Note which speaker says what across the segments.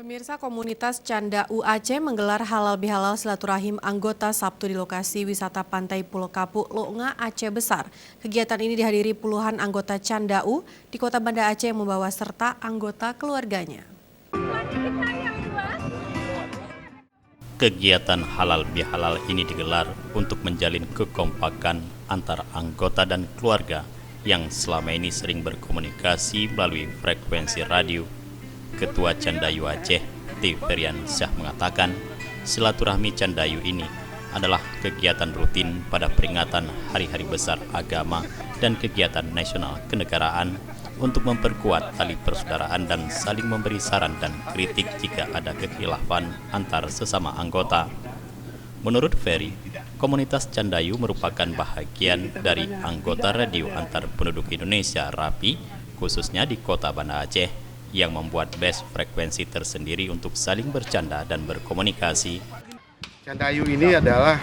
Speaker 1: Pemirsa, komunitas Candau Aceh menggelar halal bihalal silaturahim anggota Sabtu di lokasi wisata pantai Pulau Kapuk, Longa, Aceh Besar. Kegiatan ini dihadiri puluhan anggota Candau di Kota Banda Aceh yang membawa serta anggota keluarganya.
Speaker 2: Kegiatan halal bihalal ini digelar untuk menjalin kekompakan antara anggota dan keluarga yang selama ini sering berkomunikasi melalui frekuensi radio. Ketua Candayu Aceh, T. Ferian Syah mengatakan, silaturahmi Candayu ini adalah kegiatan rutin pada peringatan hari-hari besar agama dan kegiatan nasional kenegaraan untuk memperkuat tali persaudaraan dan saling memberi saran dan kritik jika ada kekhilafan antar sesama anggota. Menurut Ferry, komunitas Candayu merupakan bahagian dari anggota radio antar penduduk Indonesia RAPI, khususnya di Kota Banda Aceh, yang membuat base frekuensi tersendiri untuk saling bercanda dan berkomunikasi.
Speaker 3: Candayu ini adalah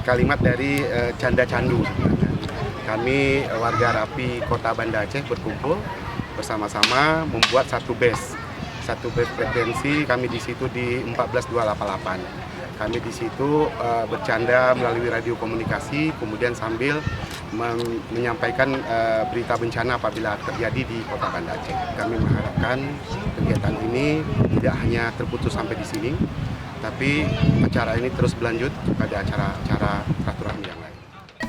Speaker 3: kalimat dari canda candu. Kami warga Rapi Kota Banda Aceh berkumpul bersama-sama membuat satu base frekuensi. Kami di situ di 14288. Kami di situ bercanda melalui radio komunikasi, kemudian sambil menyampaikan berita bencana apabila terjadi di Kota Banda Aceh. Kami mengharapkan kegiatan ini tidak hanya terputus sampai di sini, tapi acara ini terus berlanjut pada acara-acara silaturahmi yang lain.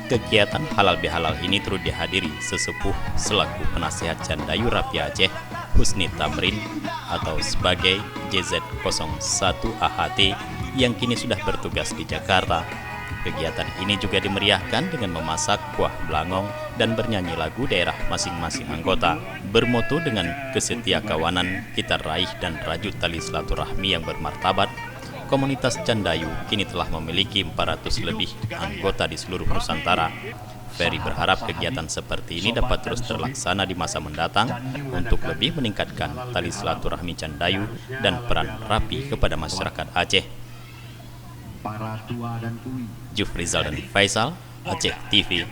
Speaker 2: Kegiatan halal bihalal ini turut dihadiri sesepuh selaku penasihat Candayu Rapi Aceh, Husni Tamrin atau sebagai JZ01 AHT yang kini sudah bertugas di Jakarta. Kegiatan ini juga dimeriahkan dengan memasak kuah belangong dan bernyanyi lagu daerah masing-masing anggota. Bermoto dengan kesetiakawanan, kita raih dan rajut tali silaturahmi yang bermartabat, komunitas Candayu kini telah memiliki 400 lebih anggota di seluruh Nusantara. Ferry berharap kegiatan seperti ini dapat terus terlaksana di masa mendatang untuk lebih meningkatkan tali silaturahmi Candayu dan peran Rapi kepada masyarakat Aceh. Jufrizal dan Faisal, Aceh TV.